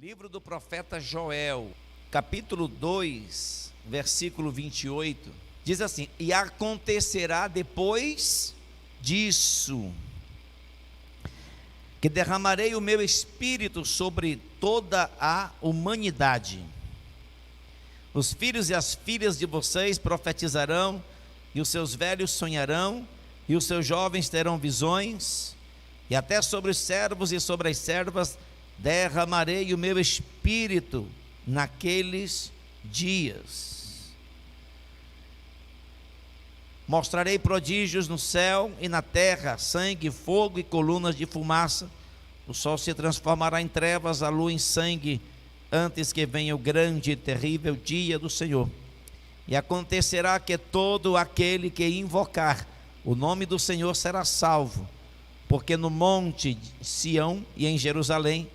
Livro do profeta Joel, capítulo 2, versículo 28, diz assim: e acontecerá depois disso, que derramarei o meu espírito sobre toda a humanidade. Os filhos e as filhas de vocês profetizarão, e os seus velhos sonharão, e os seus jovens terão visões, e até sobre os servos e sobre as servas derramarei o meu espírito naqueles dias. Mostrarei prodígios no céu e na terra, sangue, fogo e colunas de fumaça. O sol se transformará em trevas, a lua em sangue, antes que venha o grande e terrível dia do Senhor. E acontecerá que todo aquele que invocar o nome do Senhor será salvo, porque no monte de Sião e em Jerusalém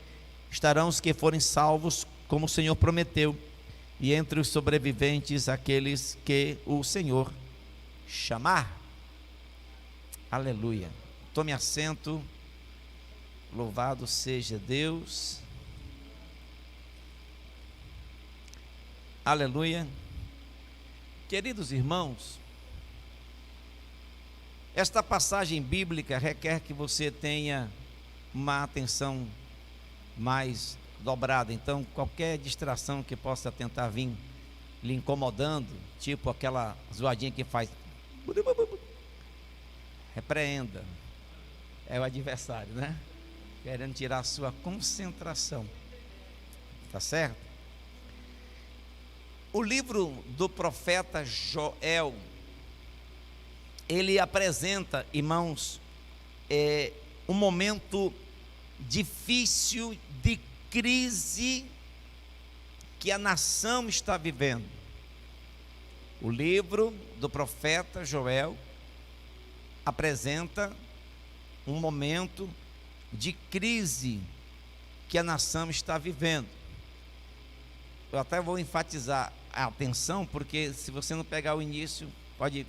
estarão os que forem salvos, como o Senhor prometeu, e entre os sobreviventes aqueles que o Senhor chamar. Aleluia. Tome assento. Louvado seja Deus. Aleluia. Queridos irmãos, esta passagem bíblica requer que você tenha uma atenção mais dobrada. Então, qualquer distração que possa tentar vir lhe incomodando, tipo aquela zoadinha que faz, repreenda. É o adversário, né? Querendo tirar a sua concentração. Tá certo? O livro do profeta Joel, ele apresenta, irmãos, um momento difícil de crise que a nação está vivendo. O livro do profeta Joel apresenta um momento de crise que a nação está vivendo. Eu até vou enfatizar a atenção, porque se você não pegar o início, pode,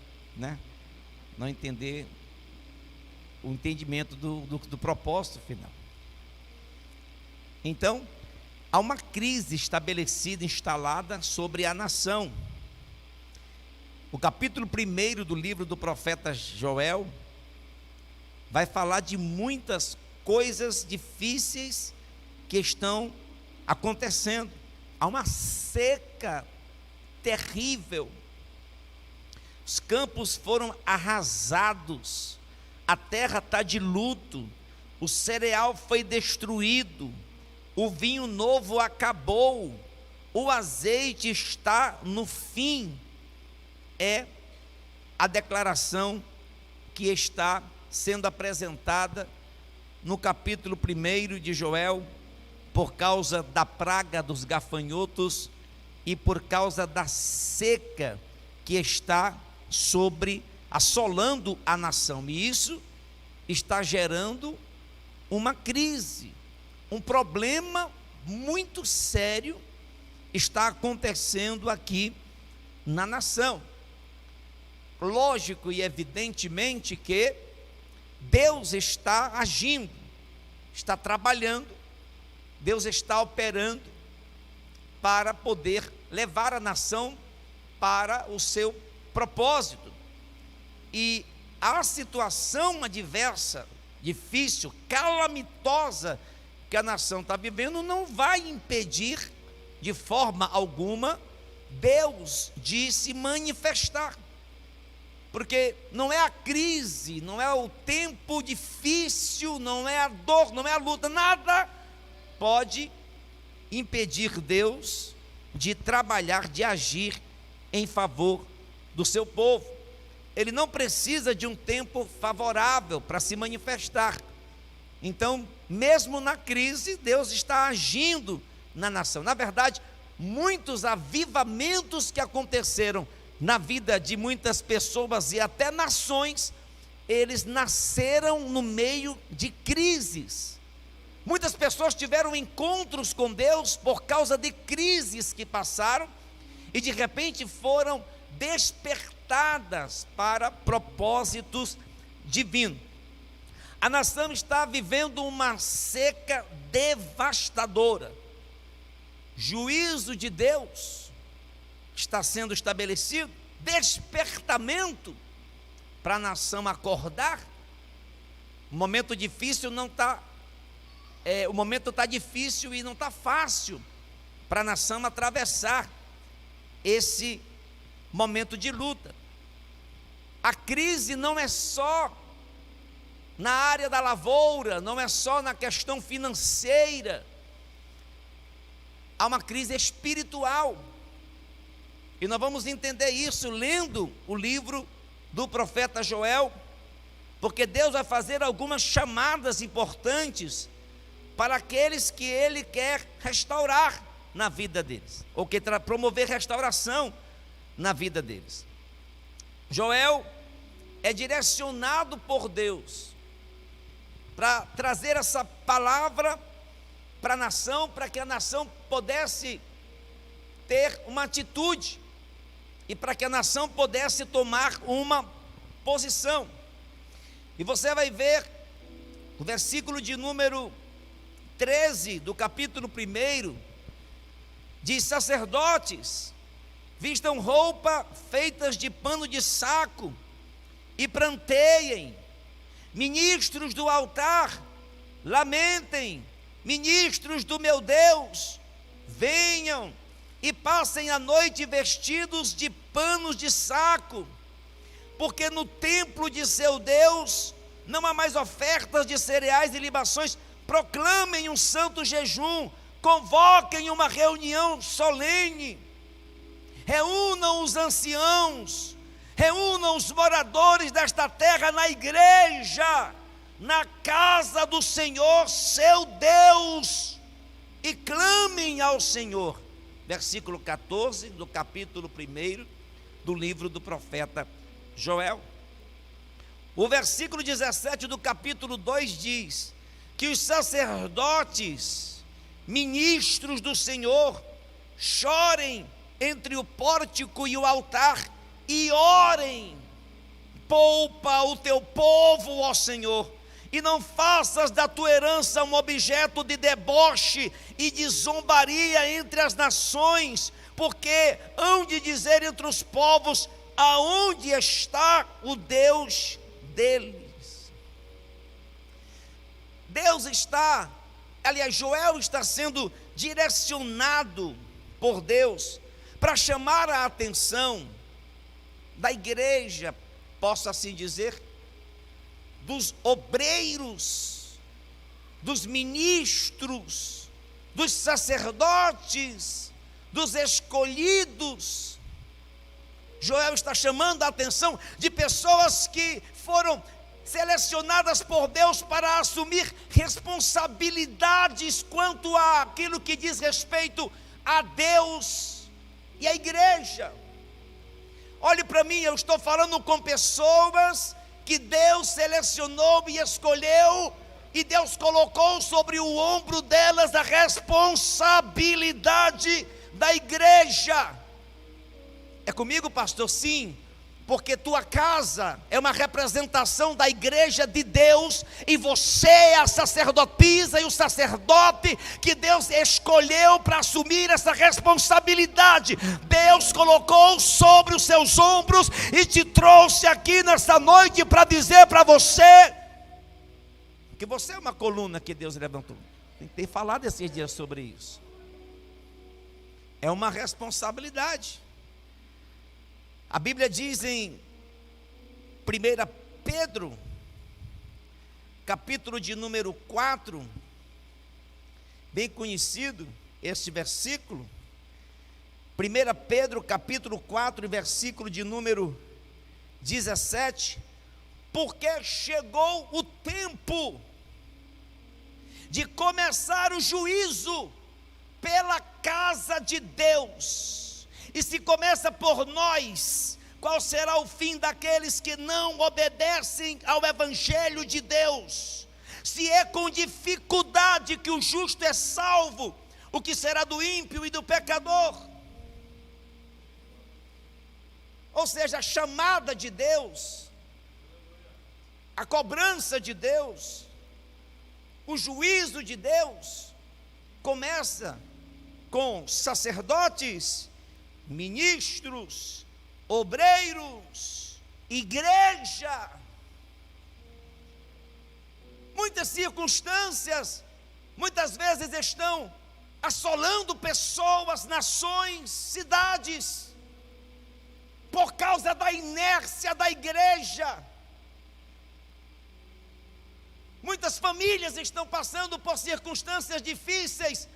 não entender o entendimento do propósito final. Então, há uma crise estabelecida, instalada sobre a nação. O capítulo 1 do livro do profeta Joel vai falar de muitas coisas difíceis que estão acontecendo. Há uma seca terrível. Os campos foram arrasados, a terra está de luto, o cereal foi destruído, o vinho novo acabou, o azeite está no fim. É a declaração que está sendo apresentada no capítulo 1 de Joel, por causa da praga dos gafanhotos e por causa da seca que está assolando a nação. E isso está gerando uma crise, um problema muito sério está acontecendo aqui na nação. Lógico e evidentemente que Deus está agindo, está trabalhando, Deus está operando para poder levar a nação para o seu propósito. E a situação adversa, difícil, calamitosa que a nação está vivendo não vai impedir de forma alguma Deus de se manifestar. Porque não é a crise, não é o tempo difícil, não é a dor, não é a luta, nada pode impedir Deus de trabalhar, de agir em favor do seu povo. Ele não precisa de um tempo favorável para se manifestar. Então, mesmo na crise, Deus está agindo na nação. Na verdade, muitos avivamentos que aconteceram na vida de muitas pessoas e até nações, eles nasceram no meio de crises. Muitas pessoas tiveram encontros com Deus por causa de crises que passaram e de repente foram despertadas para propósitos divinos. A nação está vivendo uma seca devastadora. juízo de Deus está sendo estabelecido, despertamento para a nação acordar. O momento difícil não está, o momento está difícil e não está fácil para a nação atravessar esse momento de luta. A crise não é só na área da lavoura, não é só na questão financeira, há uma crise espiritual, e nós vamos entender isso lendo o livro do profeta Joel, porque Deus vai fazer algumas chamadas importantes para aqueles que Ele quer restaurar na vida deles, ou que promover restauração na vida deles. Joel é direcionado por Deus para trazer essa palavra para a nação, para que a nação pudesse ter uma atitude e para que a nação pudesse tomar uma posição. E você vai ver o versículo de número 13 do capítulo 1, diz: sacerdotes, vistam roupa feitas de pano de saco e pranteiem, ministros do altar, lamentem, ministros do meu Deus, venham e passem a noite vestidos de panos de saco, porque no templo de seu Deus não há mais ofertas de cereais e libações. Proclamem um santo jejum, convoquem uma reunião solene, reúnam os anciãos, reúnam os moradores desta terra na igreja, na casa do Senhor, seu Deus, e clamem ao Senhor. Versículo 14 do capítulo 1 do livro do profeta Joel. O versículo 17 do capítulo 2 diz que os sacerdotes, ministros do Senhor, chorem entre o pórtico e o altar e orem: poupa o teu povo, ó Senhor, e não faças da tua herança um objeto de deboche e de zombaria entre as nações, porque hão de dizer entre os povos: aonde está o Deus deles? Deus está, aliás, Joel está sendo direcionado por Deus para chamar a atenção da igreja, posso assim dizer, dos obreiros, dos ministros, dos sacerdotes, dos escolhidos. Joel está chamando a atenção de pessoas que foram selecionadas por Deus para assumir responsabilidades quanto àquilo que diz respeito a Deus e a igreja. Olhe para mim, eu estou falando com pessoas que Deus selecionou e escolheu, e Deus colocou sobre o ombro delas a responsabilidade da igreja. É comigo, pastor? Sim, porque tua casa é uma representação da igreja de Deus, e você é a sacerdotisa e o sacerdote que Deus escolheu para assumir essa responsabilidade. Deus colocou sobre os seus ombros e te trouxe aqui nessa noite para dizer para você que você é uma coluna que Deus levantou. Tem falado esses dias sobre isso. É uma responsabilidade. A Bíblia diz em 1 Pedro, capítulo de número 4, bem conhecido este versículo, 1 Pedro, capítulo 4, versículo de número 17, porque chegou o tempo de começar o juízo pela casa de Deus. E se começa por nós, qual será o fim daqueles que não obedecem ao Evangelho de Deus? Se é com dificuldade que o justo é salvo, o que será do ímpio e do pecador? Ou seja, a chamada de Deus, a cobrança de Deus, o juízo de Deus, começa com sacerdotes, ministros, obreiros, igreja. Muitas circunstâncias, muitas vezes estão assolando pessoas, nações, cidades, por causa da inércia da igreja. Muitas famílias estão passando por circunstâncias difíceis,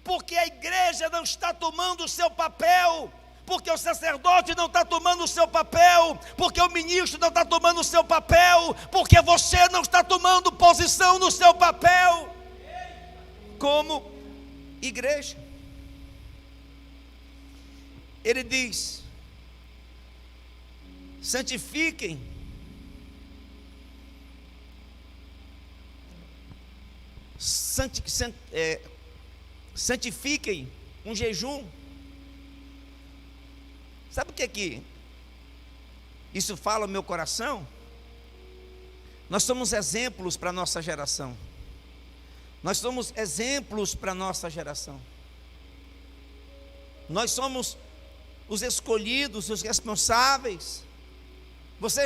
porque a igreja não está tomando o seu papel, porque o sacerdote não está tomando o seu papel, porque o ministro não está tomando o seu papel, porque você não está tomando posição no seu papel, como igreja. Ele diz: santifiquem, santifiquem um jejum. Sabe o que isso fala no meu coração? Nós somos exemplos para a nossa geração. Nós somos exemplos para a nossa geração. Nós somos os escolhidos, os responsáveis. Você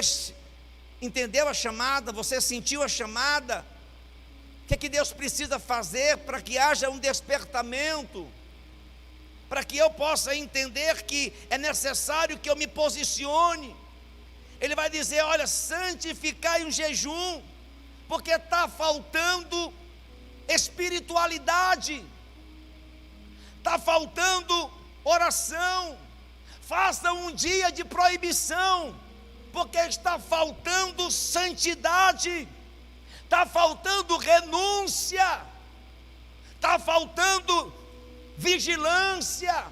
entendeu a chamada? Você sentiu a chamada? O que Deus precisa fazer para que haja um despertamento? Para que eu possa entender que é necessário que eu me posicione. Ele vai dizer: olha, santificai um jejum, porque está faltando espiritualidade, está faltando oração. Faça um dia de proibição, porque está faltando santidade, está faltando renúncia, está faltando vigilância.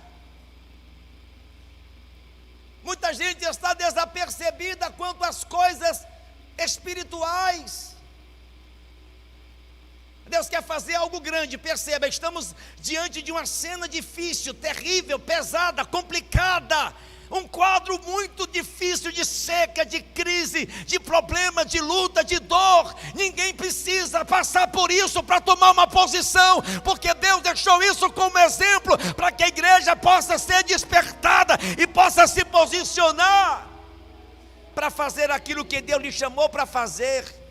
Muita gente está desapercebida quanto às coisas espirituais. Deus quer fazer algo grande, perceba, estamos diante de uma cena difícil, terrível, pesada, complicada, um quadro muito difícil de seca, de crise, de problema, de luta, de dor. Ninguém precisa passar por isso para tomar uma posição, porque Deus deixou isso como exemplo, para que a igreja possa ser despertada e possa se posicionar para fazer aquilo que Deus lhe chamou para fazer.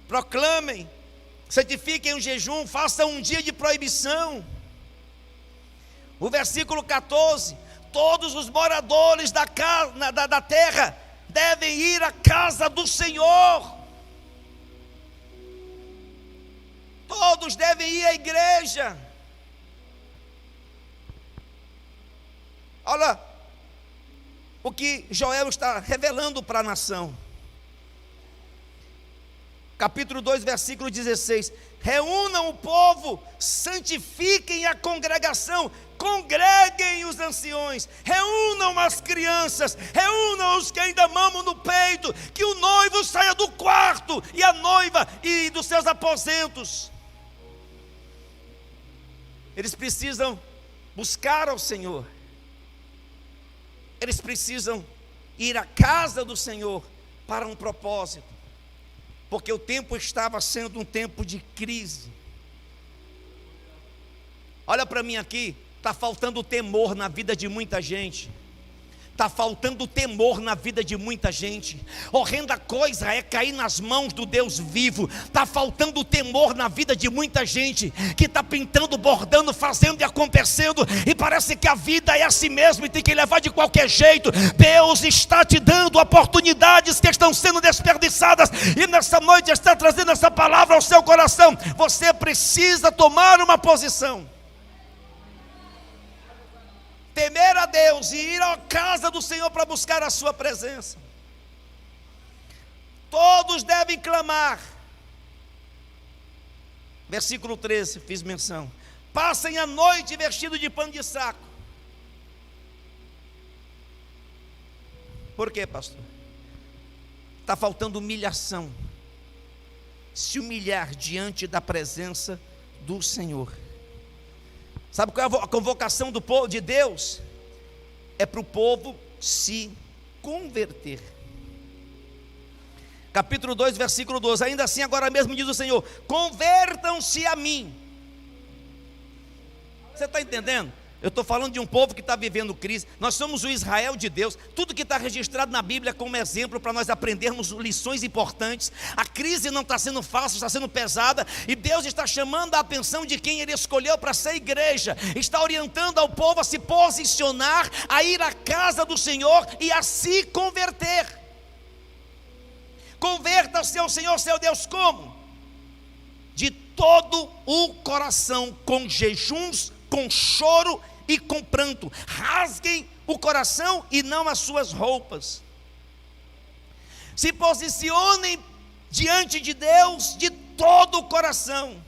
Proclamem, santifiquem um jejum, façam um dia de proibição. O versículo 14: todos os moradores da terra devem ir à casa do Senhor. Todos devem ir à igreja. Olha o que Joel está revelando para a nação. Capítulo 2, versículo 16: reúnam o povo, santifiquem a congregação, congreguem os anciões, reúnam as crianças, reúnam os que ainda mamam no peito, que o noivo saia do quarto e a noiva e dos seus aposentos. Eles precisam buscar ao Senhor, eles precisam ir à casa do Senhor para um propósito, porque o tempo estava sendo um tempo de crise. Olha para mim aqui, está faltando temor na vida de muita gente. Está faltando temor na vida de muita gente. Horrenda coisa é cair nas mãos do Deus vivo. Está faltando temor na vida de muita gente, que está pintando, bordando, fazendo e acontecendo, e parece que a vida é assim mesmo e tem que levar de qualquer jeito. Deus está te dando oportunidades que estão sendo desperdiçadas, e nessa noite está trazendo essa palavra ao seu coração. Você precisa tomar uma posição, temer a Deus e ir à casa do Senhor para buscar a sua presença. Todos devem clamar. Versículo 13, fiz menção: passem a noite vestido de pano de saco. Por quê, pastor? Está faltando humilhação. Se humilhar diante da presença do Senhor. Sabe qual é a convocação do povo de Deus? É para o povo se converter. Capítulo 2, versículo 12: ainda assim agora mesmo diz o Senhor: convertam-se a mim. Você está entendendo? Eu estou falando de um povo que está vivendo crise. Nós somos o Israel de Deus. Tudo que está registrado na Bíblia como exemplo para nós aprendermos lições importantes. A crise não está sendo fácil, está sendo pesada. E Deus está chamando a atenção de quem Ele escolheu para ser igreja. Está orientando ao povo a se posicionar, a ir à casa do Senhor e a se converter. Converta-se ao Senhor, seu Deus, como? De todo o coração, com jejuns, com choro e com pranto. Rasguem o coração e não as suas roupas. Se posicionem diante de Deus de todo o coração.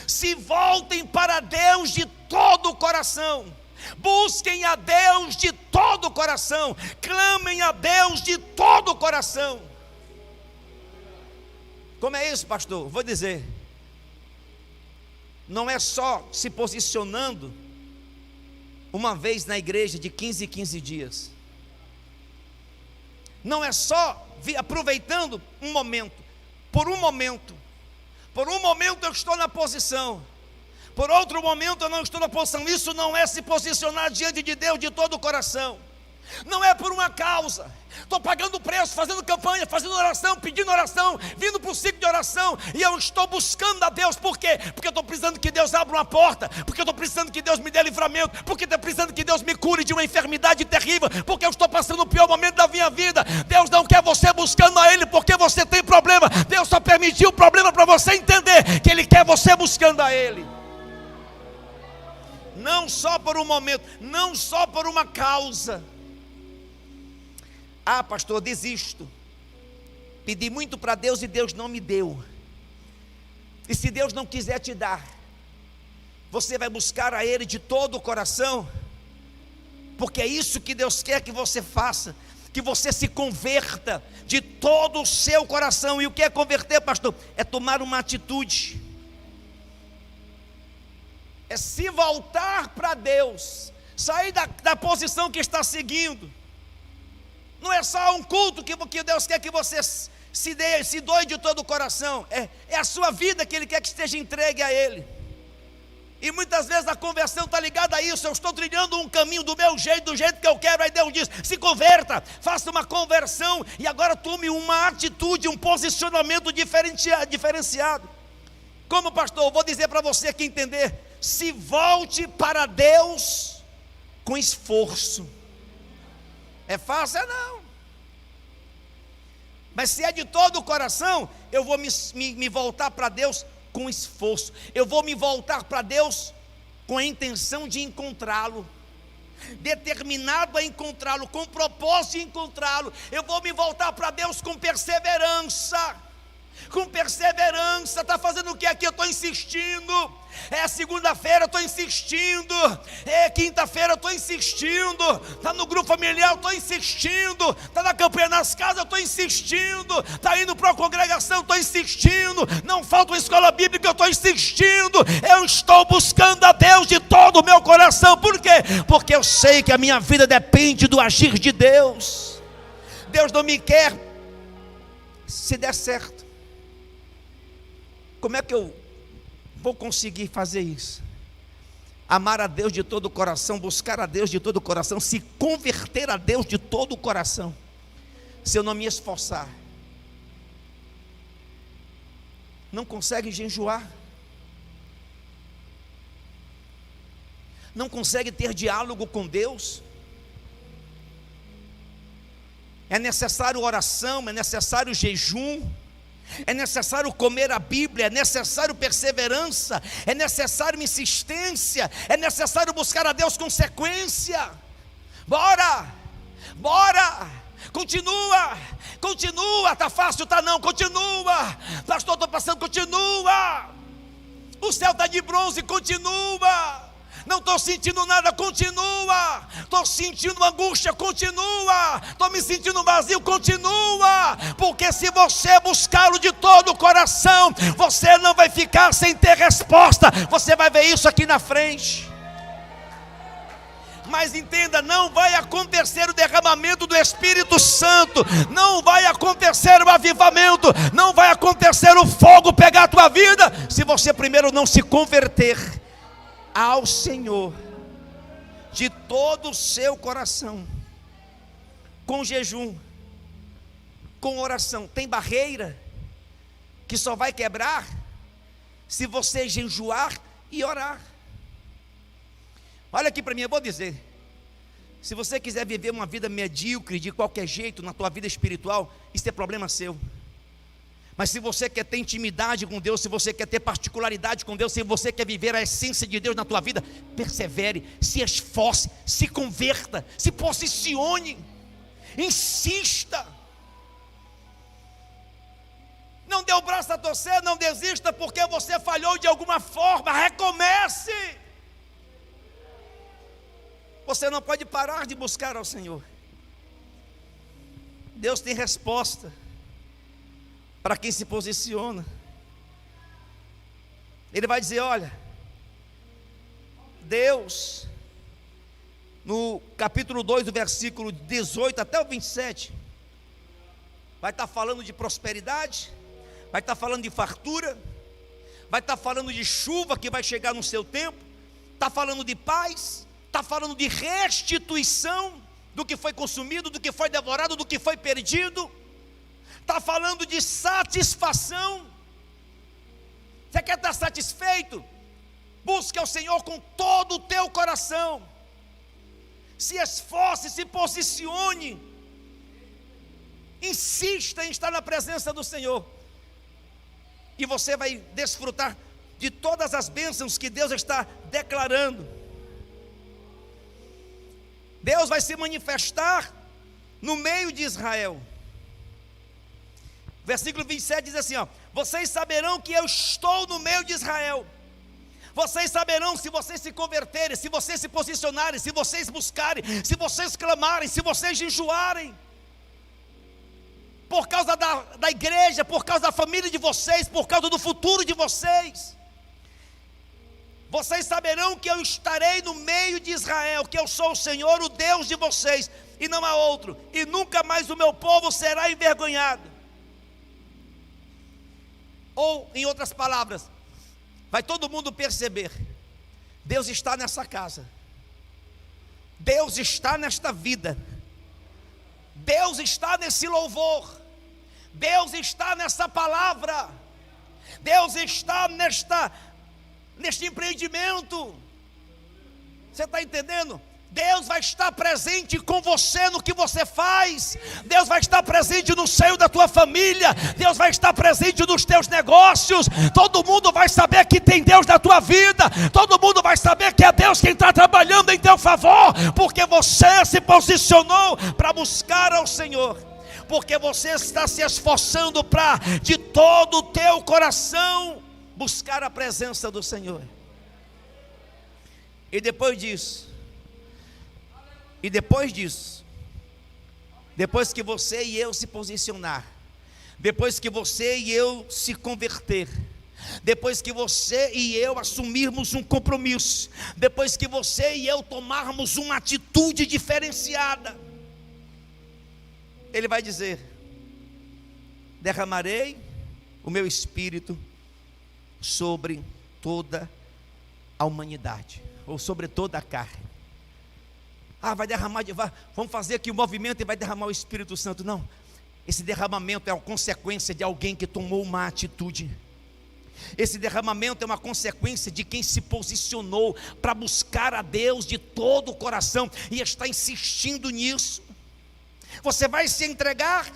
Se voltem para Deus de todo o coração. Busquem a Deus de todo o coração. Clamem a Deus de todo o coração. Como é isso, pastor? Vou dizer. Não é só se posicionando uma vez na igreja de 15 em 15 dias. Não é só aproveitando um momento. Por um momento eu estou na posição. Por outro momento eu não estou na posição. Isso não é se posicionar diante de Deus de todo o coração. Não é por uma causa. Estou pagando preço, fazendo campanha, fazendo oração, pedindo oração, vindo para o ciclo de oração, e eu estou buscando a Deus. Por quê? Porque eu estou precisando que Deus abra uma porta, porque eu estou precisando que Deus me dê livramento, porque eu estou precisando que Deus me cure de uma enfermidade terrível, porque eu estou passando o pior momento da minha vida. Deus não quer você buscando a Ele porque você tem problema. Deus só permitiu o problema para você entender que Ele quer você buscando a Ele. Não só por um momento, não só por uma causa. Ah, pastor, desisto. Pedi muito para Deus e Deus não me deu. E se Deus não quiser te dar, você vai buscar a Ele de todo o coração, porque é isso que Deus quer que você faça, que você se converta de todo o seu coração. E o que é converter, pastor? É tomar uma atitude, é se voltar para Deus, sair da posição que está seguindo. Não é só um culto que Deus quer que você se doe de todo o coração. É a sua vida que Ele quer que esteja entregue a Ele. E muitas vezes a conversão está ligada a isso. Eu estou trilhando um caminho do meu jeito, do jeito que eu quero. Aí Deus diz, se converta, faça uma conversão, e agora tome uma atitude, um posicionamento diferenciado. Como pastor, vou dizer para você que entender. Se volte para Deus com esforço. É fácil? Não. Mas se é de todo o coração, eu vou me voltar para Deus com esforço. Eu vou me voltar para Deus com a intenção de encontrá-lo, determinado a encontrá-lo, com propósito de encontrá-lo. Eu vou me voltar para Deus com perseverança. Com perseverança. Está fazendo o que aqui? Eu estou insistindo. É segunda-feira, eu estou insistindo. É quinta-feira, eu estou insistindo. Está no grupo familiar, eu estou insistindo. Está na campanha nas casas, eu estou insistindo. Está indo para a congregação, eu estou insistindo. Não falta uma escola bíblica, eu estou insistindo. Eu estou buscando a Deus de todo o meu coração. Por quê? Porque eu sei que a minha vida depende do agir de Deus. Deus não me quer se der certo. Como é que eu vou conseguir fazer isso? Amar a Deus de todo o coração, buscar a Deus de todo o coração, se converter a Deus de todo o coração. Se eu não me esforçar, não consegue jejuar, não consegue ter diálogo com Deus. É necessário oração, é necessário jejum, é necessário comer a Bíblia, é necessário perseverança, é necessário insistência, é necessário buscar a Deus com sequência. Bora, continua, está fácil, está não, continua, pastor, estou passando, continua, o céu está de bronze, continua. Não estou sentindo nada, continua. Estou sentindo angústia, continua. Estou me sentindo vazio, continua. Porque se você buscá-lo de todo o coração, você não vai ficar sem ter resposta. Você vai ver isso aqui na frente. Mas entenda, não vai acontecer o derramamento do Espírito Santo, não vai acontecer o avivamento, não vai acontecer o fogo pegar a tua vida, se você primeiro não se converter ao Senhor de todo o seu coração, com jejum, com oração. Tem barreira que só vai quebrar se você jejuar e orar. Olha aqui para mim, eu vou dizer: se você quiser viver uma vida medíocre de qualquer jeito na tua vida espiritual, isso é problema seu. Mas se você quer ter intimidade com Deus, se você quer ter particularidade com Deus, se você quer viver a essência de Deus na tua vida, persevere, se esforce, se converta, se posicione, insista. Não dê o braço a torcer, não desista porque você falhou de alguma forma, recomece. Você não pode parar de buscar ao Senhor. Deus tem resposta para quem se posiciona. Ele vai dizer: olha, Deus, no capítulo 2, do versículo 18 até o 27, vai estar falando de prosperidade, vai estar falando de fartura, vai estar falando de chuva que vai chegar no seu tempo, está falando de paz, está falando de restituição do que foi consumido, do que foi devorado, do que foi perdido. Está falando de satisfação. Você quer estar satisfeito? Busque ao Senhor com todo o teu coração. Se esforce, se posicione. Insista em estar na presença do Senhor. E você vai desfrutar de todas as bênçãos que Deus está declarando. Deus vai se manifestar no meio de Israel. Versículo 27 diz assim, ó: vocês saberão que eu estou no meio de Israel. Vocês saberão se vocês se converterem, se vocês se posicionarem, se vocês buscarem, se vocês clamarem, se vocês jejuarem. Por causa da igreja, por causa da família de vocês, por causa do futuro de vocês. Vocês saberão que eu estarei no meio de Israel, que eu sou o Senhor, o Deus de vocês, e não há outro, e nunca mais o meu povo será envergonhado. Ou, em outras palavras, vai todo mundo perceber: Deus está nessa casa, Deus está nesta vida, Deus está nesse louvor, Deus está nessa palavra, Deus está neste empreendimento. Você está entendendo? Deus vai estar presente com você no que você faz. Deus vai estar presente no seio da tua família. Deus vai estar presente nos teus negócios. Todo mundo vai saber que tem Deus na tua vida. Todo mundo vai saber que é Deus quem está trabalhando em teu favor, porque você se posicionou para buscar ao Senhor, porque você está se esforçando para, de todo o teu coração, buscar a presença do Senhor. E depois disso, depois que você e eu se posicionar, depois que você e eu se converter, depois que você e eu assumirmos um compromisso, depois que você e eu tomarmos uma atitude diferenciada, Ele vai dizer: derramarei o meu espírito sobre toda a humanidade, ou sobre toda a carne. Vai derramar, vamos fazer aqui o movimento e vai derramar o Espírito Santo. Não, esse derramamento é uma consequência de alguém que tomou uma atitude. Esse derramamento é uma consequência de quem se posicionou para buscar a Deus de todo o coração e está insistindo nisso. Você vai se entregar?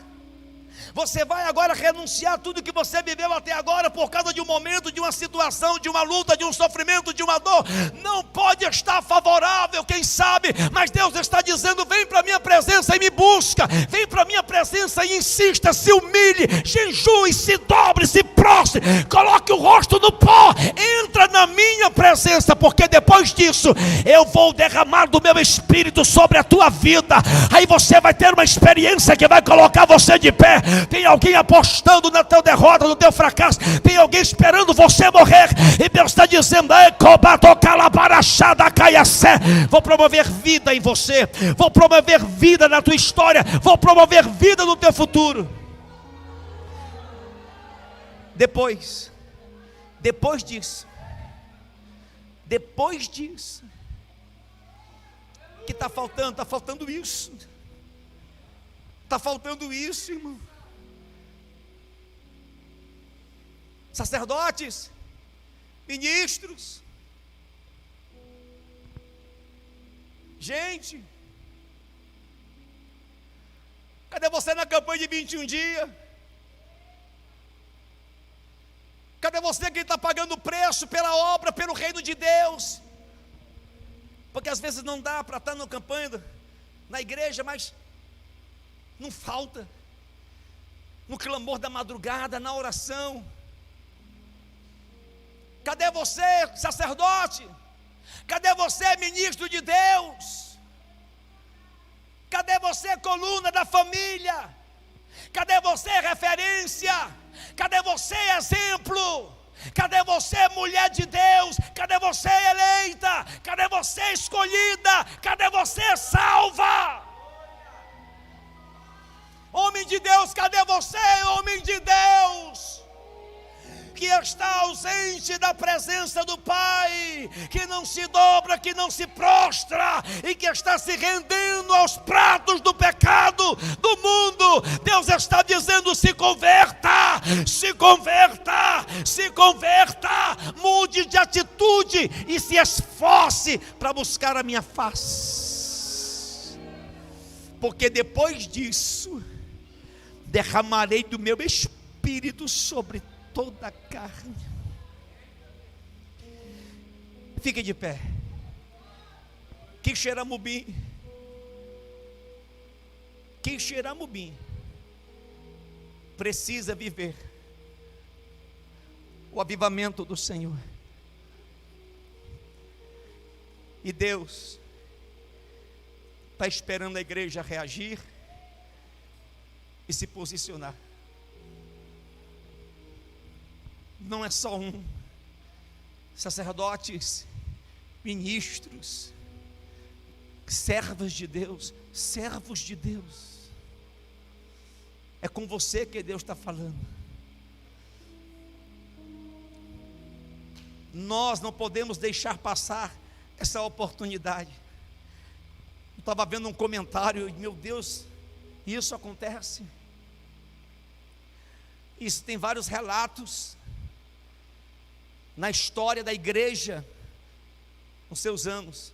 Você vai agora renunciar tudo que você viveu até agora por causa de um momento, de uma situação, de uma luta, de um sofrimento, de uma dor? Não pode estar favorável, quem sabe, mas Deus está dizendo: vem para a minha presença e me busca, vem para a minha presença e insista, se humilhe, jejue, se dobre, se prostre, coloque o rosto no pó, entra na minha presença, porque depois disso eu vou derramar do meu espírito sobre a tua vida. Aí você vai ter uma experiência que vai colocar você de pé. Tem alguém apostando na tua derrota, no teu fracasso. Tem alguém esperando você morrer. E Deus está dizendo: vou promover vida em você, vou promover vida na tua história, vou promover vida no teu futuro. Depois Depois disso, o que está faltando? Está faltando isso. Está faltando isso, irmão. Sacerdotes, ministros, gente, cadê você na campanha de 21 dias? Cadê você que está pagando o preço pela obra, pelo reino de Deus? Porque às vezes não dá para estar na campanha, na igreja, mas não falta, no clamor da madrugada, na oração. Cadê você, sacerdote? Cadê você, ministro de Deus? Cadê você, coluna da família? Cadê você, referência? Cadê você, exemplo? Cadê você, mulher de Deus? Cadê você, eleita? Cadê você, escolhida? Cadê você, salva? Homem de Deus, cadê você, homem de Deus? Que está ausente da presença do Pai, que não se dobra, que não se prostra, e que está se rendendo aos pratos do pecado do mundo. Deus está dizendo: se converta, se converta, se converta, mude de atitude e se esforce para buscar a minha face, porque depois disso derramarei do meu Espírito sobre toda a carne. Fique de pé. Quixeramobim. Quixeramobim precisa viver o avivamento do Senhor. E Deus está esperando a igreja reagir e se posicionar. Não é só um. Sacerdotes, ministros, servos de Deus, servos de Deus. É com você que Deus está falando. Nós não podemos deixar passar essa oportunidade. Eu estava vendo um comentário, meu Deus, isso acontece. Isso tem vários relatos na história da igreja, nos seus anos.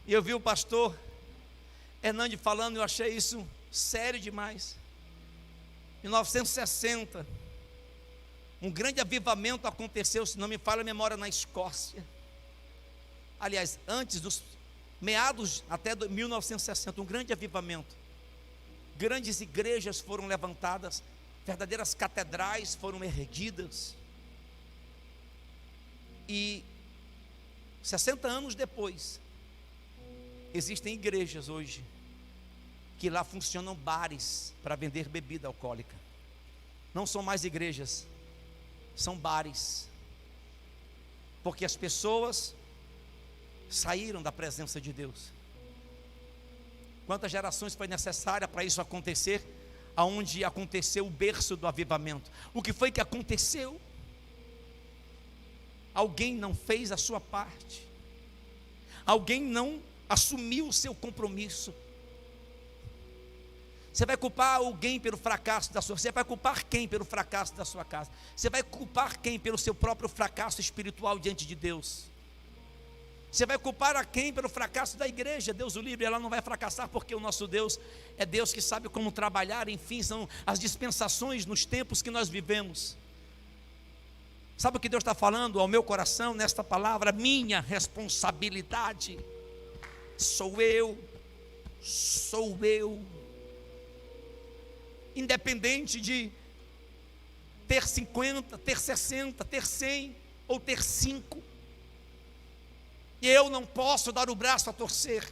E eu vi o pastor Hernandes falando, eu achei isso sério demais. Em 1960, um grande avivamento aconteceu, se não me falha a memória, na Escócia. Aliás, antes dos meados até 1960, um grande avivamento. Grandes igrejas foram levantadas, verdadeiras catedrais foram erguidas. E 60 anos depois, existem igrejas hoje que lá funcionam bares para vender bebida alcoólica. Não são mais igrejas, são bares, porque as pessoas saíram da presença de Deus. Quantas gerações foi necessária para isso acontecer? Aonde aconteceu o berço do avivamento? O que foi que aconteceu? Alguém não fez a sua parte, alguém não assumiu o seu compromisso. Você vai culpar alguém pelo fracasso da sua, você vai culpar quem pelo fracasso da sua casa? Você vai culpar quem pelo seu próprio fracasso espiritual diante de Deus? Você vai culpar a quem pelo fracasso da igreja? Deus o livre, ela não vai fracassar, porque o nosso Deus é Deus que sabe como trabalhar. Enfim, são as dispensações nos tempos que nós vivemos. Sabe o que Deus está falando ao meu coração nesta palavra? Minha responsabilidade, sou eu, independente de ter 50, ter 60, ter 100 ou ter 5, eu não posso dar o braço a torcer,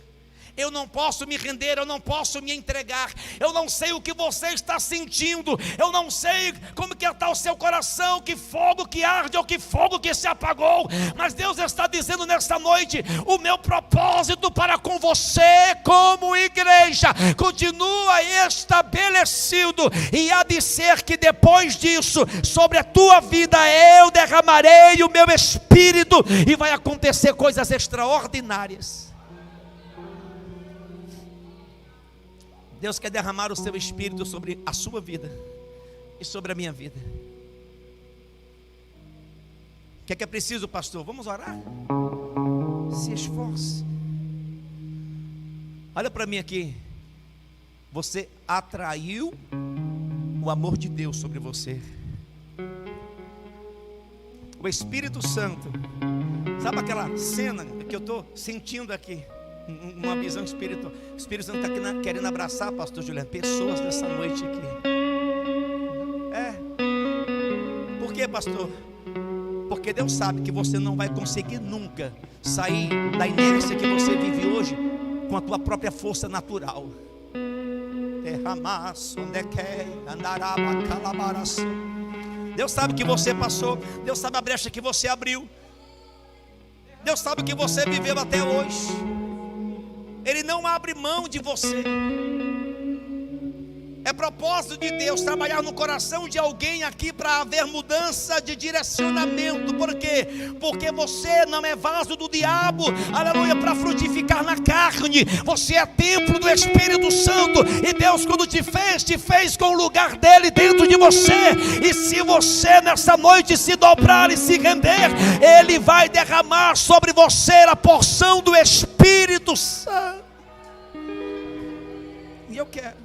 Eu não posso me render, eu não posso me entregar. Eu não sei o que você está sentindo, eu não sei como que está o seu coração, que fogo que arde ou que fogo que se apagou. Mas Deus está dizendo nesta noite: o meu propósito para com você como igreja continua estabelecido, e há de ser que depois disso, sobre a tua vida, eu derramarei o meu Espírito, e vai acontecer coisas extraordinárias. Deus quer derramar o seu Espírito sobre a sua vida e sobre a minha vida. O que é preciso, pastor? Vamos orar? Se esforce. Olha para mim aqui. Você atraiu o amor de Deus sobre você. O Espírito Santo. Sabe aquela cena que eu estou sentindo aqui? Uma visão espiritual. O Espírito Santo está querendo abraçar, pastor Juliano, pessoas nessa noite aqui. Por quê, pastor? Porque Deus sabe que você não vai conseguir nunca sair da inércia que você vive hoje com a tua própria força natural. Deus sabe que você passou, Deus sabe a brecha que você abriu, Deus sabe o que você viveu até hoje. Ele não abre mão de você. É propósito de Deus trabalhar no coração de alguém aqui para haver mudança de direcionamento. Por quê? Porque você não é vaso do diabo, aleluia, para frutificar na carne. Você é templo do Espírito Santo, e Deus, quando te fez com o lugar dele dentro de você. E se você nessa noite se dobrar e se render, ele vai derramar sobre você a porção do Espírito Santo. E eu quero